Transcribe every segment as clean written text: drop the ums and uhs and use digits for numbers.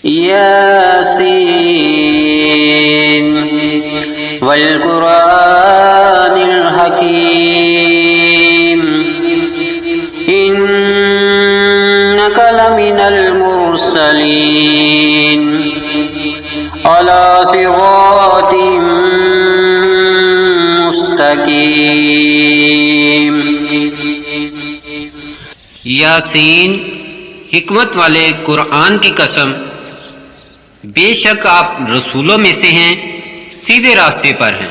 यासीन वल कुरानिल हकीम इन्नका लमिनल मुरसलीन अला सिरातिम मुस्तकीम। यासीन, हिकमत वाले कुरान की कसम, बेशक आप रसूलों में से हैं, सीधे रास्ते पर हैं।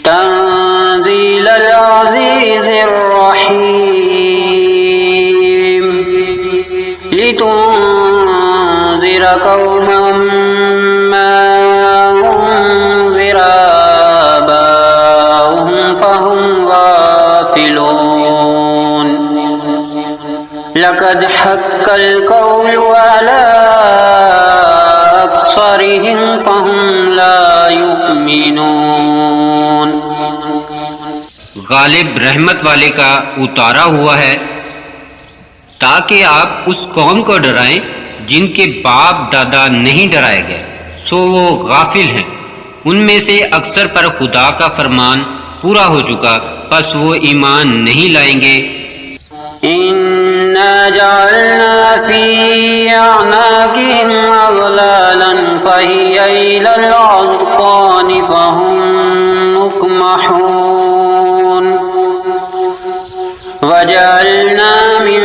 तंज़ीलुल अज़ीज़िर रहीम लितुनज़िरा कौमम मा उनज़िरा आबाउहुम फहुम गाफ़िलून। लक़द हक़्क़ल क़ौलु अला अक्सरिहिम फहुम ला युमिनून। गालिब रहमत वाले का उतारा हुआ है ताकि आप उस कौम को डराएं जिनके बाप दादा नहीं डराए गए, सो वो गाफिल हैं। उनमें से अक्सर पर खुदा का फरमान पूरा हो चुका, बस वो ईमान नहीं लाएंगे। इन्ना जअलना फी अअनाक़िहिम अग़लालन फ़हिया इलल अज़क़ानि फ़हुम मुक़महून वजअलना मिन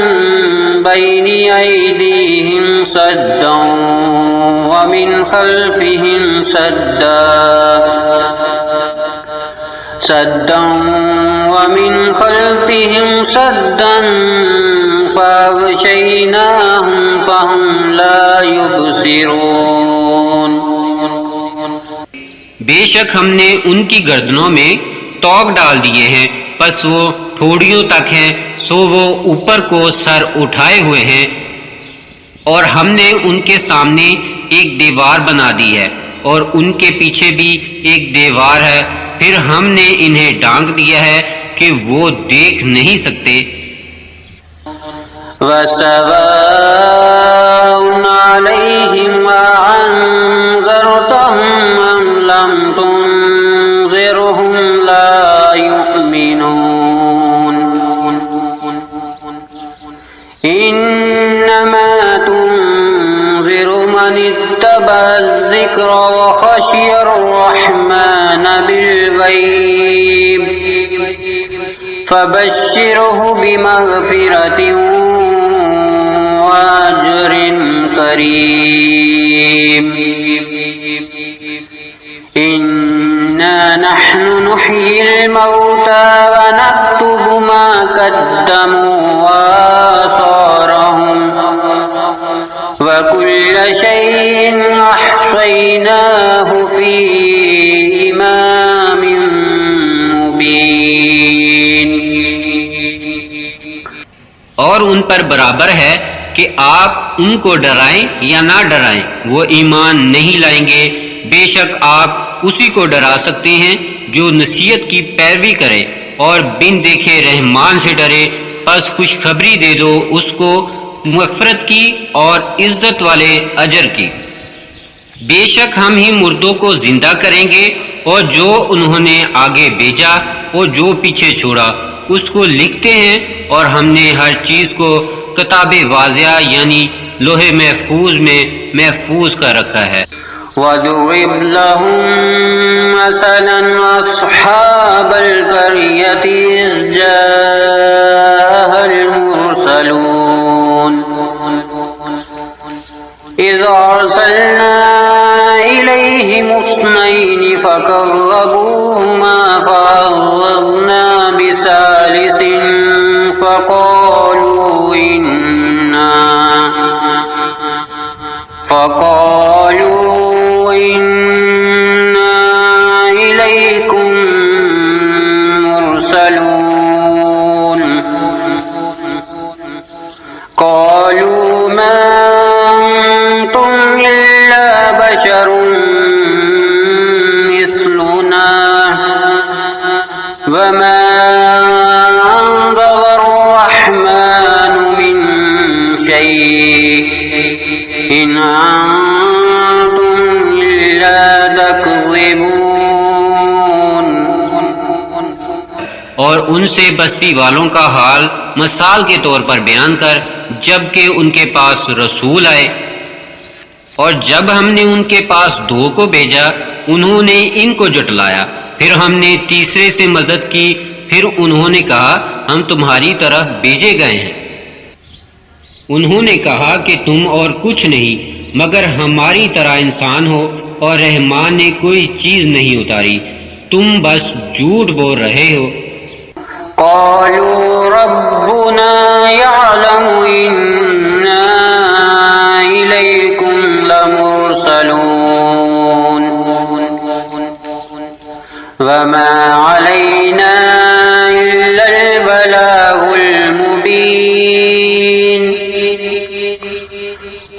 बैनि अयदीहिम सद्दन व मिन खल्फ़िहिम सद्दन वमिन खल्फ़िहिम सद्दन फ़अग़शयनाहुम फ़हुम ला युबसिरून। बेशक हमने उनकी गर्दनों में तौक डाल दिए हैं, बस वो ठोड़ियों तक हैं, सो वो ऊपर को सर उठाए हुए हैं। और हमने उनके सामने एक दीवार बना दी है और उनके पीछे भी एक दीवार है। फिर हमने इन्हें ढांक दिया है कि वो देख नहीं सकते। वसवाउन अलैहिम अअन्ज़रतहुम अम लम तुनज़िरहुम ला युमिनून। इन्नमा तुनज़िरु मन इत्तबअ-ज़िक्र व ख़शियर रहमान बिल-ग़ैब फ़बश्शिरहु बिमग़फ़िरतिन व अज्रिन करीम। इन्ना नहनु नुह्यिल मौता व नक्तुबु मा क़द्दमू व आसारहुम व कुल्ल शैइन अहसैनाहु फी इमामिन मुबीन। और उन पर बराबर है कि आप उनको डराएं या ना डराएं, वो ईमान नहीं लाएंगे। बेशक आप उसी को डरा सकते हैं जो नसीहत की पैरवी करे और बिन देखे रहमान से डरे। बस खुशखबरी दे दो उसको मग़फ़िरत की और इज्जत वाले अजर की। बेशक हम ही मुर्दों को जिंदा करेंगे और जो उन्होंने आगे भेजा और जो पीछे छोड़ा उसको लिखते हैं। और हमने हर चीज को किताबे वाज़िया यानी लोहे महफूज में महफूज कर रखा है। वज़रिब लहुम मसलन अस्हाबल क़रियति इज़ जाअल मुरसलून इज़ अरसलना इलैहिम इस्नैनि फ़कज़्ज़बूहुमा फ़अज़्ज़ज़ना बिसालिसिन फ़क़ालू इन्ना इलैकुम मुरसलून। क़ालू मा अंतुम इल्ला बशरुन मिस्लुना वमा अंज़लर रहमानु मिन शै'इन इन अंतुम इल्ला तकज़िबून। और उनसे बस्ती वालों का हाल मिसाल के तौर पर बयान कर, जबकि उनके पास रसूल आए और जब हमने उनके पास 2 को भेजा उन्होंने इनको जुटलाया। फिर हमने तीसरे से मदद की, फिर उन्होंने कहा हम तुम्हारी तरफ भेजे गए हैं। उन्होंने कहा कि तुम और कुछ नहीं मगर हमारी तरह इंसान हो और रहमान ने कोई चीज नहीं उतारी, तुम बस झूठ बोल रहे हो। क़ालू रब्बुना यअलमु इन्ना इलैकुम लमुरसलून वमा अलैना इल्लल बलागुल मुबीन।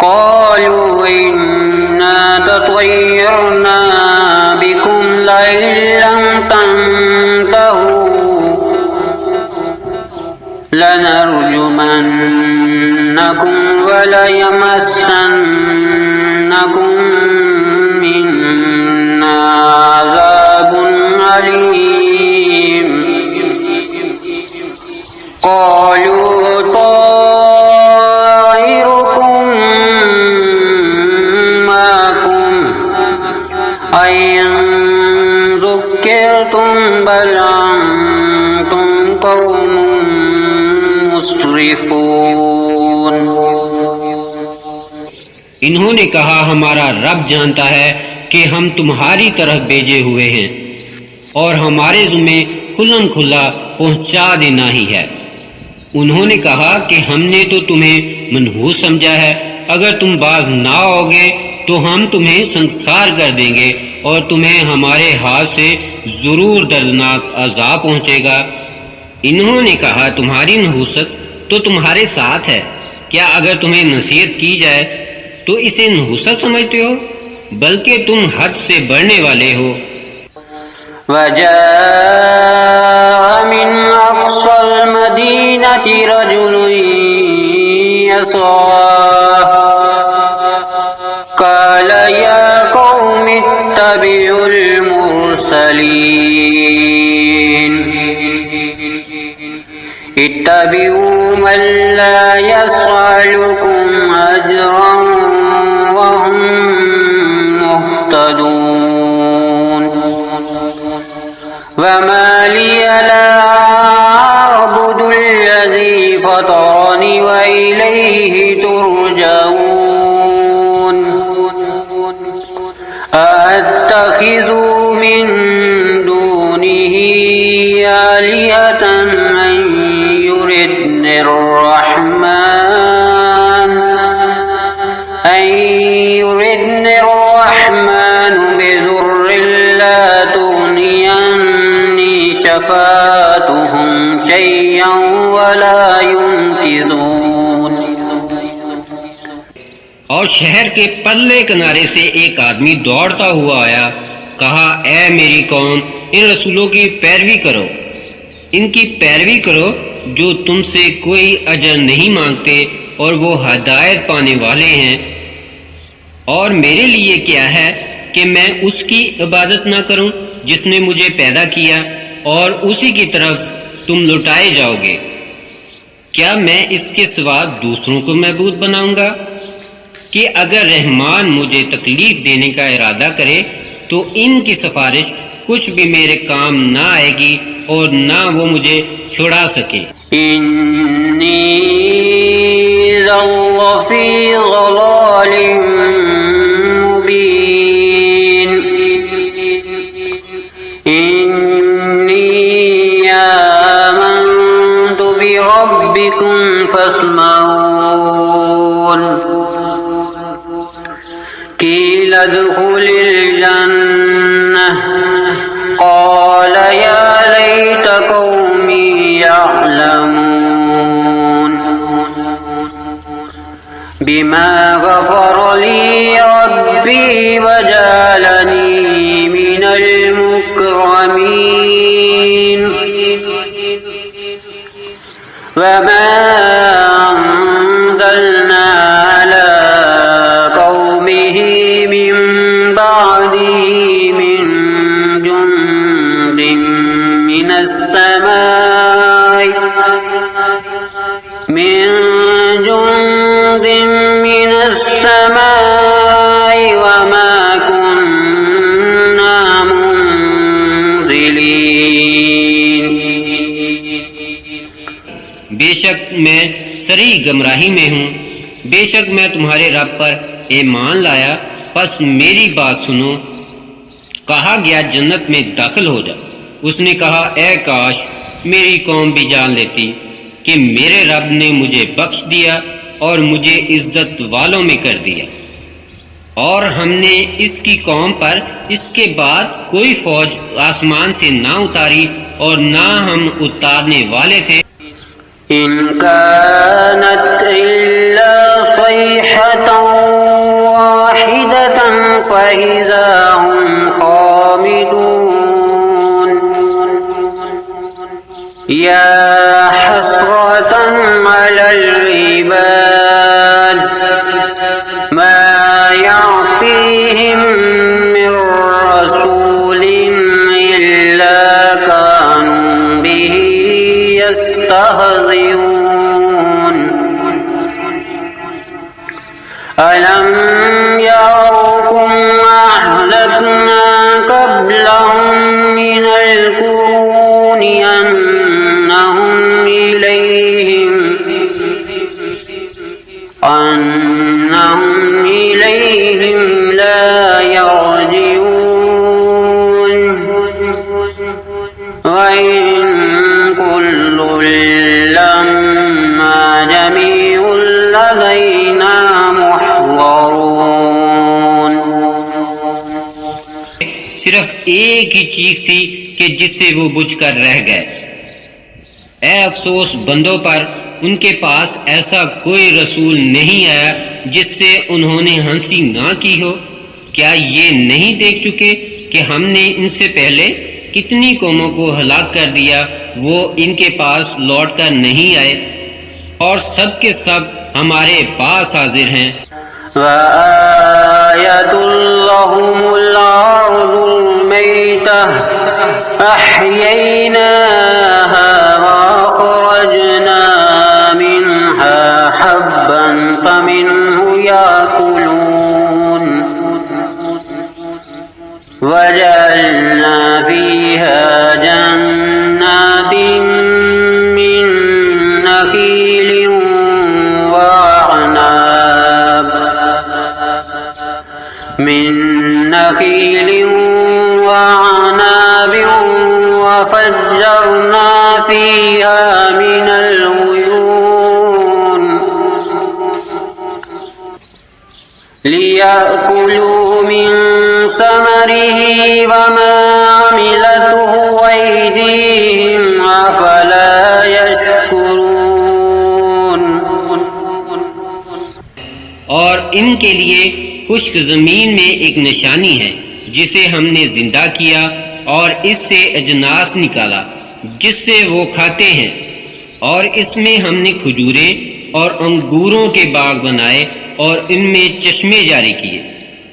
क़ालू इन्ना ततय्यरना बिकुम लइन लम तंतहू लनरजुमन्नकुम वलयमस्सन्नकुम मिन्ना अज़ाबुन अलीम। क़ालू ताइरुकुम माकुम अय्यन ज़ुक्किरतुम बल अंतुम क़ौमुन मुस्रिफून। इन्होंने कहा हमारा रब जानता है कि हम तुम्हारी तरफ भेजे हुए हैं और हमारे ज़िम्मे खुल्लम खुल्ला पहुंचा देना ही है। उन्होंने कहा कि हमने तो तुम्हें मनहूस समझा है, अगर तुम बाज ना आओगे तो हम तुम्हें संसार कर देंगे और तुम्हें हमारे हाथ से जरूर दर्दनाक अजाब पहुंचेगा। इन्होंने कहा तुम्हारी नहूसत तो तुम्हारे साथ है, क्या अगर तुम्हें नसीहत की जाए तो इसे नहूसत समझते हो? बल्कि तुम हद से बढ़ने वाले हो। वजाअ मिन अक़सल मदीनति रजुलुन यसआ क़ाल या क़ौमि इत्तबिउल मुरसलीन इत्तबिउ मन ला यसअलुकुम अजरन वहुम मुहतदून। वमा लिया ला अअबुदुल्लज़ी फ़तरनी व इलैहि तुरजऊन। अअत्तख़िज़ु मिन दूनिही आलिहतन अन युरिदनिर रहमान बिदुर्रिन ला तुग़नी अन्नी शफ़ाअतुहुम शय्यन वला युनक़िज़ून। और शहर के पल्ले किनारे से एक आदमी दौड़ता हुआ आया, कहा ऐ मेरी कौम, इन रसूलों की पैरवी करो, इनकी पैरवी करो जो तुमसे कोई अजर नहीं मांगते और वो हदायत पाने वाले हैं। और मेरे लिए क्या है कि मैं उसकी इबादत ना करूं जिसने मुझे पैदा किया और उसी की तरफ तुम लौटाए जाओगे। क्या मैं इसके सिवा दूसरों को महबूद बनाऊंगा कि अगर रहमान मुझे तकलीफ देने का इरादा करे तो इनकी सिफारिश कुछ भी मेरे काम ना आएगी और ना वो मुझे छुड़ा सके। इन्नी लफ़ी ज़लालिम मुबीन। इन्नी आमन्तु बिरब्बिकुम फस्मऊन। क़ील उद्ख़ुलिल जन्नह क़ाल या लैत क़ौमी यअलमून बिमा ग़फ़र ली रब्बी वजअलनी मिनल मुकरमीन। वमा अंज़लना अला सरी गमराही में हूँ। बेशक मैं तुम्हारे रब पर ईमान लाया, बस मेरी बात सुनो। कहा गया जन्नत में दाखिल हो जा। उसने कहा, ए काश मेरी कौम भी जान लेती कि मेरे रब ने मुझे बख्श दिया और मुझे इज्जत वालों में कर दिया, और हमने इसकी कौम पर इसके बाद कोई फौज आसमान से ना उतारी और ना हम उतारने वाले थे। इन कानत इल्ला सयहतन वाहिदतन फइज़ा हुम खामिदून या हसरतन अलल इबाद मा यअतीहिम मिन रसूलिन इल्ला कानू बिही यस्तहज़िऊन अलम यरौकुम अहलकना क़ब्लहुम मिनल क़ुरूनि अन्नहुम इलैहिम ला यरजिऊन व इन कुल्लुन लम्मा जमीउन लदैना मुहज़रून। सिर्फ एक ही चीज थी कि जिससे वो बुझकर रह गए। ए अफसोस बंदों पर, उनके पास ऐसा कोई रसूल नहीं आया जिससे उन्होंने हंसी ना की हो। क्या ये नहीं देख चुके कि हमने इनसे पहले कितनी कौमों को हलाक कर दिया, वो इनके पास लौट कर नहीं आए, और सब के सब हमारे पास हाजिर हैं। वआयतुल लहुमुल अर्दुल मैतह अहयैनाहा वअखरजना मिनहा हब्बन फमिन्हु याकुलून वजअलना फीहा जन्नातिन मिन नखीलिन वअनाब वफज्जरना फीहा मिनल उयून लियाकुलू मिन समरिही वमा अमिलतहु अयदीहिम अफला यशकुरून। और इनके लिए खुश्क जमीन में एक निशानी है जिसे हमने जिंदा किया और इससे अजनास निकाला जिससे वो खाते हैं, और इसमें हमने खजूरें और अंगूरों के बाग बनाए और इनमें चश्मे जारी किए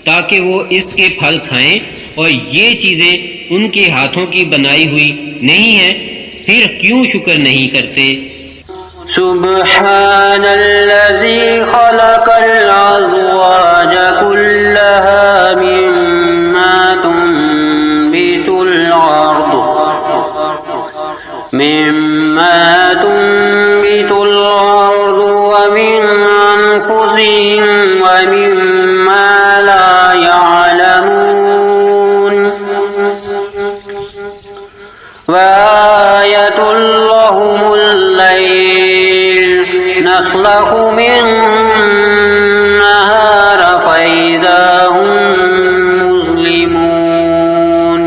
ताकि वो इसके फल खाएं, और ये चीजें उनके हाथों की बनाई हुई नहीं है, फिर क्यों शुक्र नहीं करते। सुब्हानल्लज़ी खलक़ल अज़वाज कुल्लहा मिम्मा तुंबितुल अर्द व मिन अनफुसिहिम व मिम्मा ला यअलमून वआयतुल लहुमुल लैल नस्लखु मिन्नहार फइज़ा हुम मुज़लिमून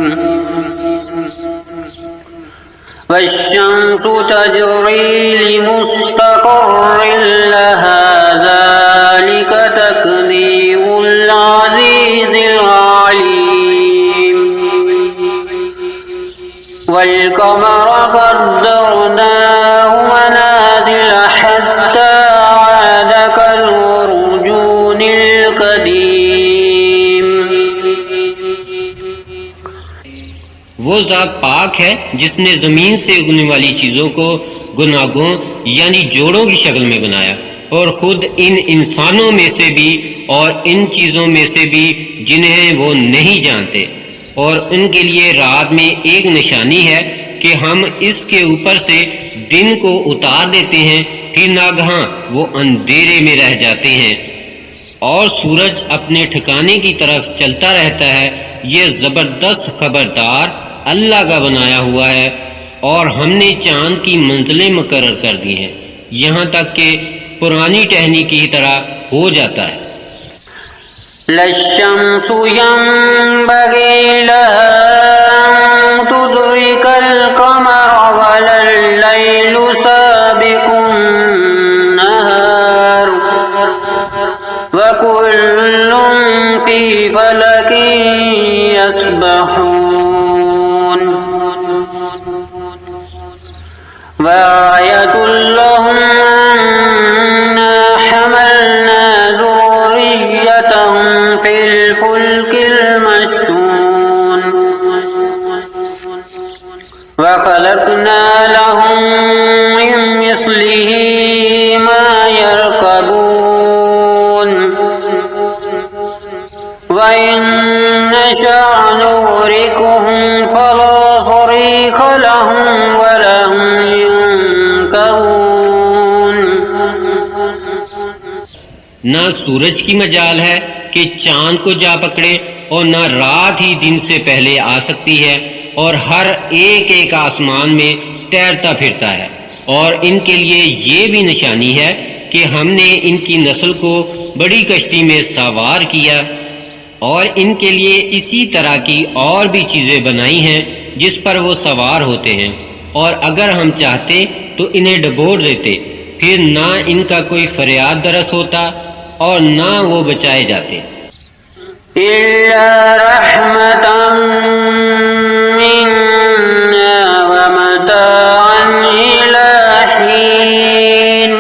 वश्शम्सु तजरी लिमुस्तक़र्रिन लहा ज़ालिक तक़दीरुल अज़ीज़िल अलीम वल क़मर क़द्दरनाहु मनाज़िल हत्ता आद कल उर्जूनिल क़दीम। वो ज़ात पाक है जिसने ज़मीन से उगने वाली चीज़ों को गुनाहों यानी जोड़ों की शक्ल में बनाया, और खुद इन इंसानों में से भी और इन चीज़ों में से भी जिन्हें वो नहीं जानते, और उनके लिए रात में एक निशानी है कि हम इसके ऊपर से दिन को उतार देते हैं, फिर नागहां वो अंधेरे में रह जाते हैं और सूरज अपने ठिकाने की तरफ चलता रहता है। ये जबरदस्त खबरदार अल्लाह का बनाया हुआ है और हमने चांद की मंजिलें मुकर्रर कर दी हैं, यहाँ तक कि पुरानी टहनी की तरह हो जाता है। लश्शम्सु यंबगी लहा अन तुदरिकल क़मर वलल्लैलु साबिकुन नहार वकुल्लुन फी फलकिन यस्बहून वआयतुल लहुम अन्ना हमलना ज़ुर्रिय्यतहुम फिल फुल्किल मशहून वखलक़ना लहुम मिन मिस्लिही मा यरकबून वइन नशअ नुग़रिक़हुम फला सरीख़ लहुम वलहुम युनक़रून। ना सूरज की मजाल है कि चांद को जा पकड़े और ना रात ही दिन से पहले आ सकती है, और हर एक एक आसमान में तैरता फिरता है। और इनके लिए ये भी निशानी है कि हमने इनकी नस्ल को बड़ी कश्ती में सवार किया और इनके लिए इसी तरह की और भी चीज़ें बनाई हैं जिस पर वो सवार होते हैं, और अगर हम चाहते तो इन्हें डुबोर देते, फिर ना इनका कोई फरियाद दरस होता और ना वो बचाए जाते। इल्ला रहमतन मिन्ना व मताअन इला हीन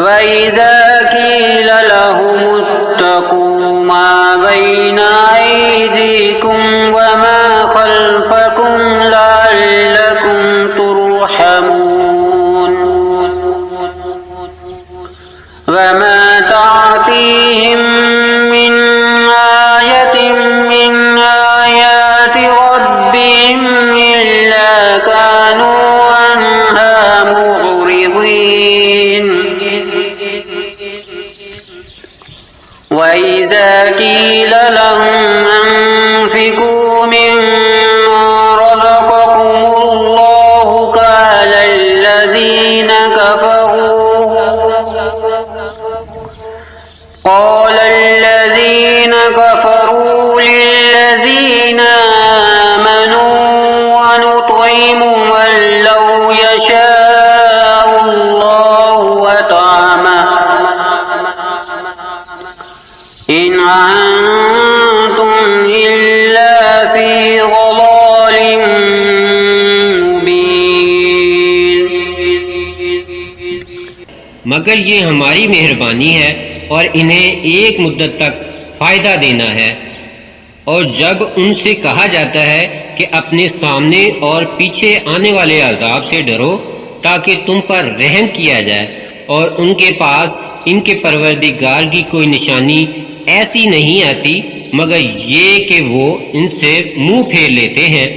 व इज़ा क़ील लहुमुत्तक़ू मा बैना अयदीकुम व मा खल्फकुम लअल्लकुम तुरहमून वमा तातीहिम मिन आयतिन मिन आयाति रब्बिहिम इल्ला कानू अन्हा मुअरिदीन वइज़ा क़ील लहुम अन्फ़िक़ू मिम्मा रज़क़कुमुल्लाहु क़ाल الذين كفروا للذين آمنوا ونطعم من لو يشاء الله أطعمه إن أنتم إلا في ضلال مبين। मगर ये हमारी मेहरबानी है और इन्हें एक मुद्दत तक फ़ायदा देना है। और जब उनसे कहा जाता है कि अपने सामने और पीछे आने वाले अजाब से डरो ताकि तुम पर रहम किया जाए, और उनके पास इनके परवरदिगार की कोई निशानी ऐसी नहीं आती मगर ये कि वो इनसे मुंह फेर लेते हैं।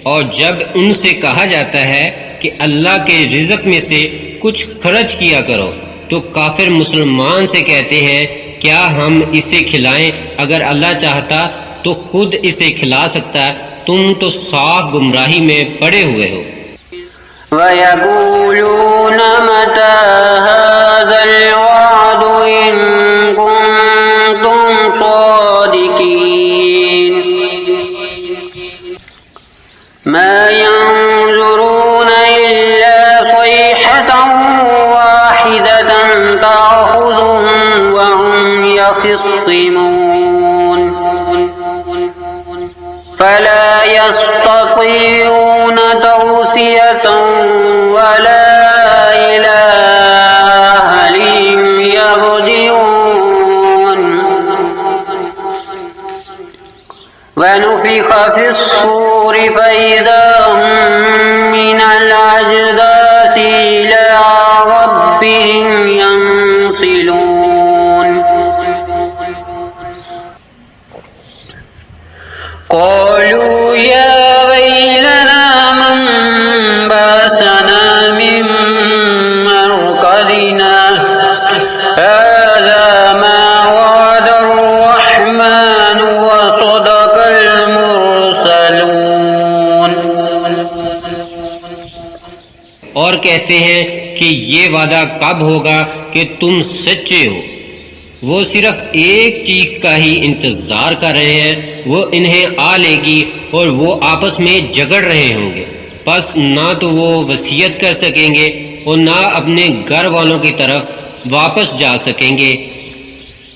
और जब उनसे कहा जाता है कि अल्लाह के रिज़्क़ में से कुछ खर्च किया करो, तो काफिर मुसलमान से कहते हैं क्या हम इसे खिलाएं? अगर अल्लाह चाहता तो खुद इसे खिला सकता, तुम तो साफ गुमराही में पड़े हुए हो। वयक़ूलून मता हाज़ल वअद इन कुन्तुम सादिकीन मा यंज़ुरून इल्ला सयहतन वाहिदतन तअख़ुज़ुहुम व हुम यख़िस्सिमून फला यस्ततीऊन तौसियतन वला इला अहलिहिम यरजिऊन वनुफ़िख़ फ़िस्सूर फ़इज़ा हुम मिनल अजदाथि इला रब्बिहिम यंसिलून क़ालू कहते हैं कि ये वादा कब होगा कि तुम सच्चे हो। वो सिर्फ एक चीज का ही इंतजार कर रहे हैं, वो इन्हें आ लेगी और वो आपस में झगड़ रहे होंगे। बस ना तो वो वसीयत कर सकेंगे और ना अपने घर वालों की तरफ वापस जा सकेंगे।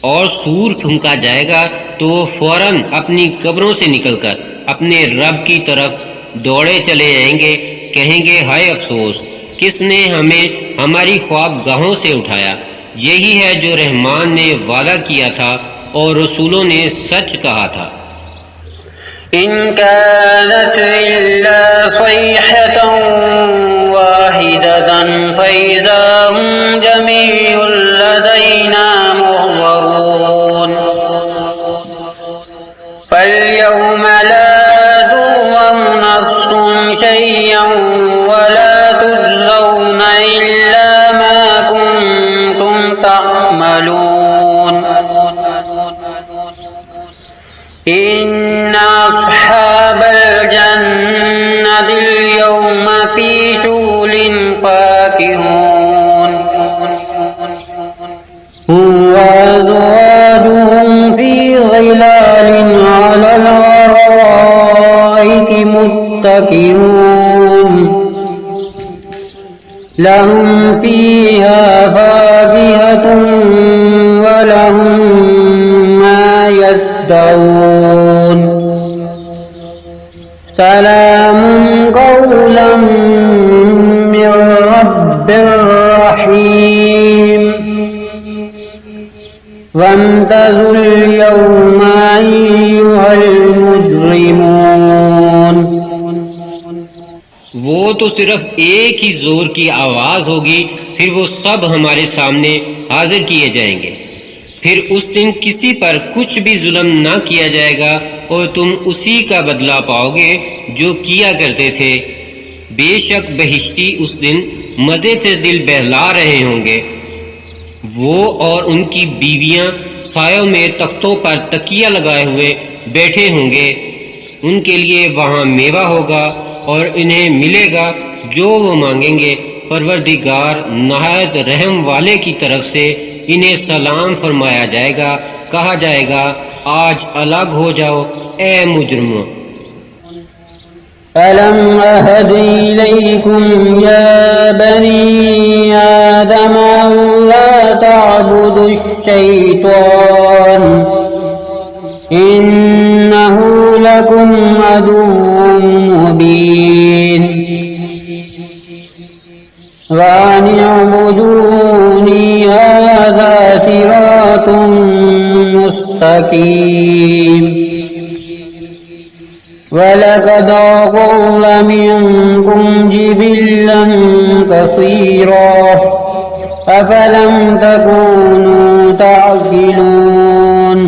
और सूर फूंका जाएगा तो वो फौरन अपनी कब्रों से निकलकर अपने रब की तरफ दौड़े चले जाएंगे, कहेंगे हाय अफसोस, किसने हमें हमारी ख्वाबगाहों से उठाया। यही है जो रहमान ने वादा किया था और रसूलों ने सच कहा था। इन कानत इल्ला सयहतन वाहिदतन फइज़ा हुम जमीउन लदैना मुहज़रून फल्यौम ला तुज़लम नफ्सुन शैयन वला तुजज़ौन इल्ला मा कुंतुम तअमलून इन्ना अस्हाबल जन्नतिल यौमा फी शुगुलिन फाकिहून वअज़वाजुहुम फी ज़िलालिन अलल अराइकि मुत्तकिऊन लहुम फीहा फाकिहतुन वलहुम मा यद्दऊन सलामुन कौलन मिर रब्बिर रहीम वम्तज़ुल यौमा अय्युहल मुजरिमून। वो तो सिर्फ एक ही जोर की आवाज होगी, फिर वो सब हमारे सामने हाजिर किए जाएंगे। फिर उस दिन किसी पर कुछ भी जुल्म ना किया जाएगा और तुम उसी का बदला पाओगे जो किया करते थे। बेशक बहिश्ती उस दिन मजे से दिल बहला रहे होंगे। वो और उनकी बीवियां सायों में तख्तों पर तकिया लगाए हुए बैठे होंगे। उनके लिए वहां मेवा होगा और इन्हें मिलेगा जो वो मांगेंगे। परवरदिगार नहायत रहम वाले की तरफ से इन्हें सलाम फरमाया जाएगा। कहा जाएगा आज अलग हो जाओ ए मुजरिमों। अलम अहद इलैकुम या बनी आदम अल्ला तअबुदुश शैतान इन्नहु लकुम अदुव्वुम मुबीन वान अबुदूनी हाज़ा सिरातुम मुस्तकीम वलक़द अज़ल्ल मिनकुम जिबिल्लन कसीरा अफ़लम तकूनू तअक़िलून।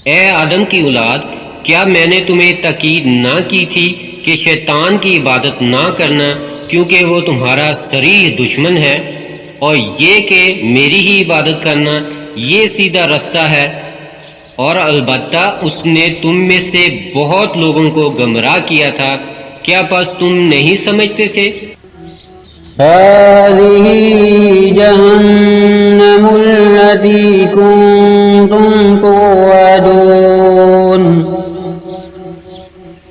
ए आदम की औलाद, क्या मैंने तुम्हें ताकीद ना की थी कि शैतान की इबादत ना करना, क्योंकि वो तुम्हारा सरीह दुश्मन है, और ये कि मेरी ही इबादत करना ये सीधा रास्ता है। और अलबत्ता उसने तुम में से बहुत लोगों को गुमराह किया था। क्या बस तुम नहीं समझते थे? हाज़िही जहन्नमुल्लती कुंतुम तुअदून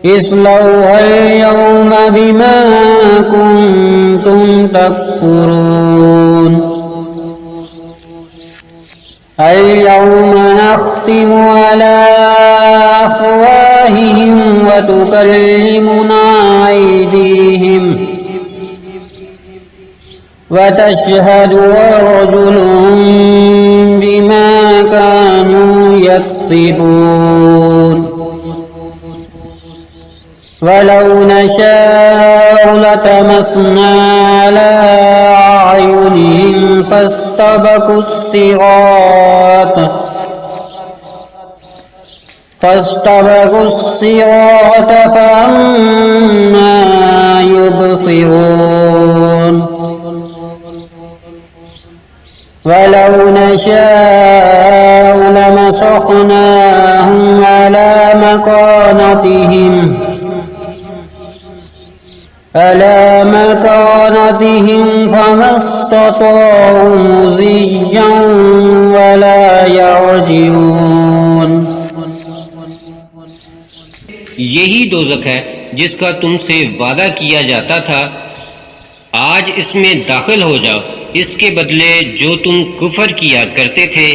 इस्लौहल यौमा बिमा कुंतुम तकफुरून अल-यौमा नख्तिमु अला अफ़वाहिहिम व तुकल्लिमुना अयदीहिम व तशहदु अर्जुलुहुम बिमा कानू यक्सिबून वलौ नशाअ लतमस्ना अला अयुनिहिम फस्तबकुस सिरात फअन्ना युबसिरून वलौ नशाअ लमसख्नाहुम अला मकानतिहिम على مكانتهم فما استطاعوا مضيا ولا يرجعون। यही दोज़ख है जिसका तुमसे वादा किया जाता था। आज इसमें दाखिल हो जाओ, इसके बदले जो तुम कुफर किया करते थे।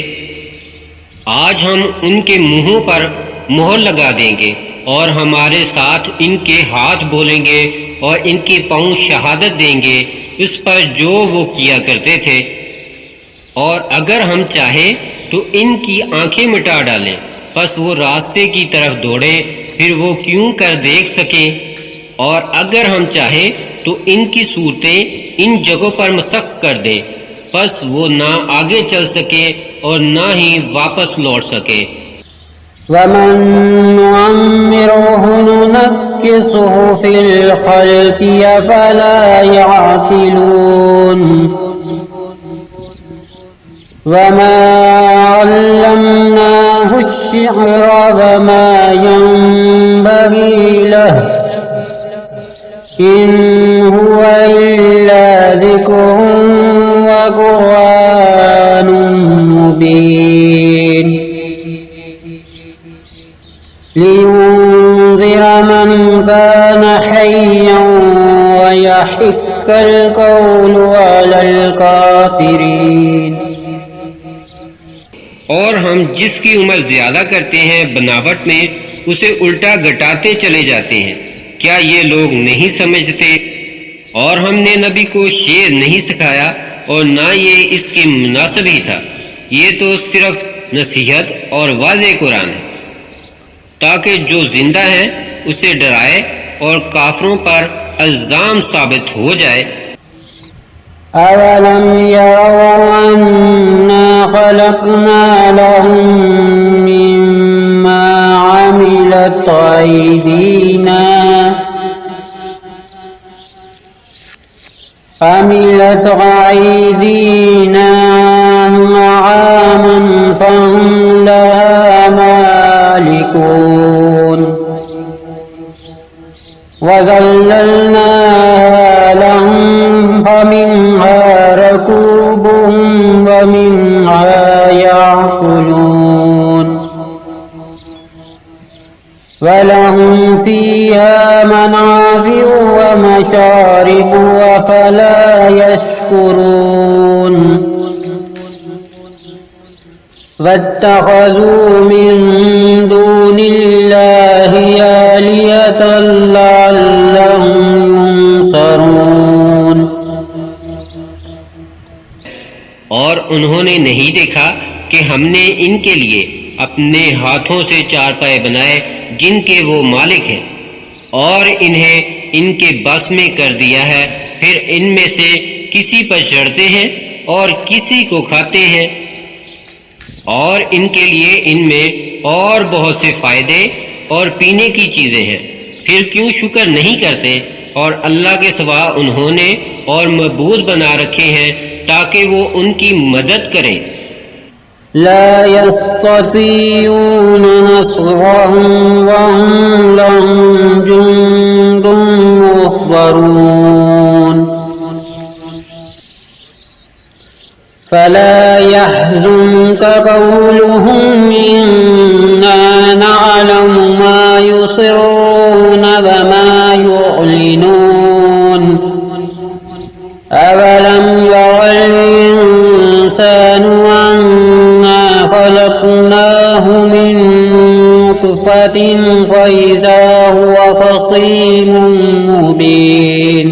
आज हम उनके मुंहों पर मोहर लगा देंगे और हमारे साथ इनके हाथ बोलेंगे और इनके पांव शहादत देंगे इस पर जो वो किया करते थे। और अगर हम चाहे तो इनकी आंखें मिटा डालें, बस वो रास्ते की तरफ दौड़े, फिर वो क्यों कर देख सके। और अगर हम चाहे तो इनकी सूरतें इन जगहों पर मसख कर दे, बस वो ना आगे चल सके और ना ही वापस लौट सके। वमन नुअम्मिरुहु नुनक्किसुहु फिल खल्क़ि अफला यअक़िलून। वमा अल्लमनाहु अश्शिअर वमा यंबग़ी लहु इन हुवा इल्ला ज़िक्रुन व क़ुरआनुम मुबीन लियुन्ज़िर मन कान हय्यन व यहिक्कल क़ौलु अलल काफ़िरीन। और हम जिसकी उम्र ज्यादा करते हैं बनावट में, उसे उल्टा घटाते चले जाते हैं। क्या ये लोग नहीं समझते? और हमने नबी को शेर नहीं सिखाया और ना ये इसके मुनासिब ही था। ये तो सिर्फ नसीहत और वाज़े कुरान है ताकि जो जिंदा है उसे डराए और काफरों पर इल्जाम साबित हो जाए। अवलम यरौ अन्ना खलक़ना लहुम मिम्मा अमिलत अयदीना नआमन फहुम लहा मालिकून वज़ल्ललनाहा लहुम फमिन्हा रकूबुहुम वमिन्हा याकुलून वलहुम फ़ीहा मनाफ़िउ व मशारिबु अफ़ला यशकुरून वत्तख़ज़ू मिन दूनिल्लाहि आलिहतन लअल्लहुम युंसरून। और उन्होंने नहीं देखा कि हमने इनके लिए अपने हाथों से चारपाए बनाए जिनके वो मालिक हैं, और इन्हें इनके बस में कर दिया है। फिर इनमें से किसी पर चढ़ते हैं और किसी को खाते हैं, और इनके लिए इनमें और बहुत से फायदे और पीने की चीजें हैं। फिर क्यों शुक्र नहीं करते? और अल्लाह के सिवा उन्होंने और मबूद बना रखे हैं ताकि वो उनकी मदद करें। ला यस्ततीऊन नस्रहुम वहुम लहुम जुंदुन मुहज़रून फला यहज़ुनक क़ौलुहुम इन्ना नअलमु मा युसिर्रून व मा युअलिनून अवलम यरल इंसानु अन्ना खलक़नाहु मिन नुत्फ़तिन फ़इज़ा हुवा ख़सीमुन मुबीन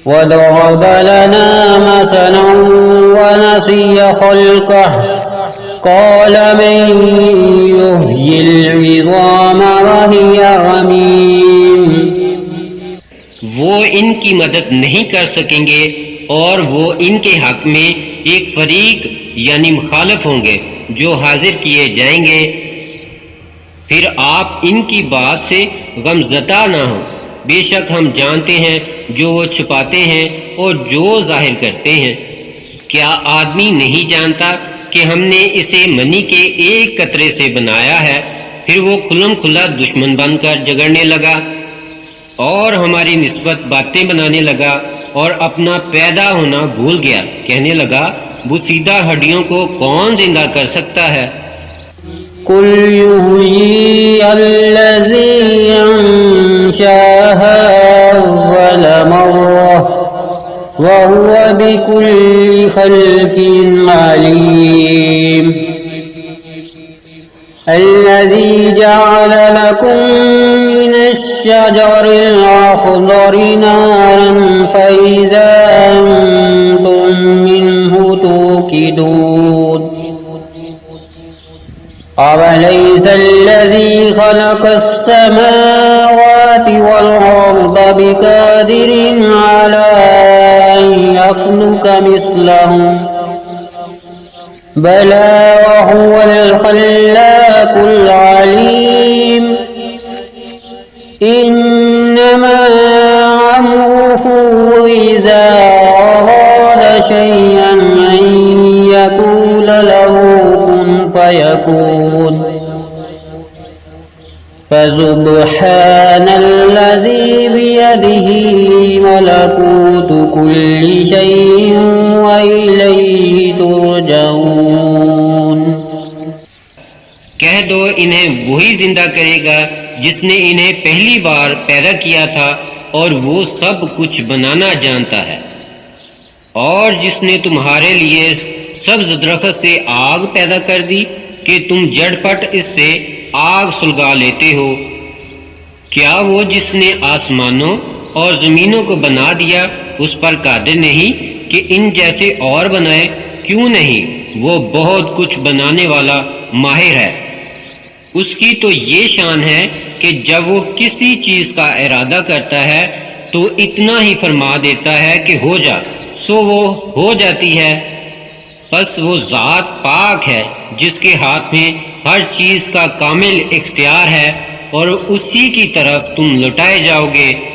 वदरब लना मसलन वनसिय ख़ल्क़ह क़ाल मन युह्यिल इज़ाम वहिय रमीम। वो इनकी मदद नहीं कर सकेंगे और वो इनके हक में एक फरीक यानी मुखालिफ होंगे जो हाजिर किए जाएंगे। फिर आप इनकी बात से गमज़दा ना हो, बेशक हम जानते हैं जो वो छुपाते हैं और जो जाहिर करते हैं। क्या आदमी नहीं जानता कि हमने इसे मनी के एक कतरे से बनाया है? फिर वो खुल्लम खुल्ला दुश्मन बनकर झगड़ने लगा। और हमारी निस्बत बातें बनाने लगा और अपना पैदा होना भूल गया। कहने लगा, वो सीधा हड्डियों को कौन जिंदा कर सकता है? कुल युहयी अल्लज़ी अंशाहा अव्वल मर्रा व हुवा बिकुल्लि खल्किन अलीम। अल्लज़ी जअल लकुम मिनश्शजरिल अख़ज़रि नारन फ़इज़ा अंतुम मिन्हु तूक़िदून। अवलैस अल्लज़ी ख़लक़स समावाति वल अर्ज़ बिक़ादिरिन अला अन यख़्लुक़ मिस्लहुम बला वहुवल ख़ल्लाक़ुल अलीम। इन्नमा अम्रुहु इज़ा अराद शय'अन अन यक़ूल लहु कुन फयकून। फसुब्हानल्लज़ी बियदिही मलकूतु कुल्लि शै'इन व इलैहि तुरजऊन। कह दो, इन्हें वही जिंदा करेगा जिसने इन्हें पहली बार पैदा किया था और वो सब कुछ बनाना जानता है। और जिसने तुम्हारे लिए सब्ज दरख्त से आग पैदा कर दी कि तुम झटपट इससे आग सुलगा लेते हो। क्या वो जिसने आसमानों और जमीनों को बना दिया उस पर कादिर नहीं कि इन जैसे और बनाए? क्यों नहीं, वो बहुत कुछ बनाने वाला माहिर है। उसकी तो ये शान है कि जब वो किसी चीज का इरादा करता है तो इतना ही फरमा देता है कि हो जा, सो वो हो जाती है। बस वो ज़ात पाक है जिसके हाथ में हर चीज का कामिल इख्तियार है और उसी की तरफ तुम लौटाए जाओगे।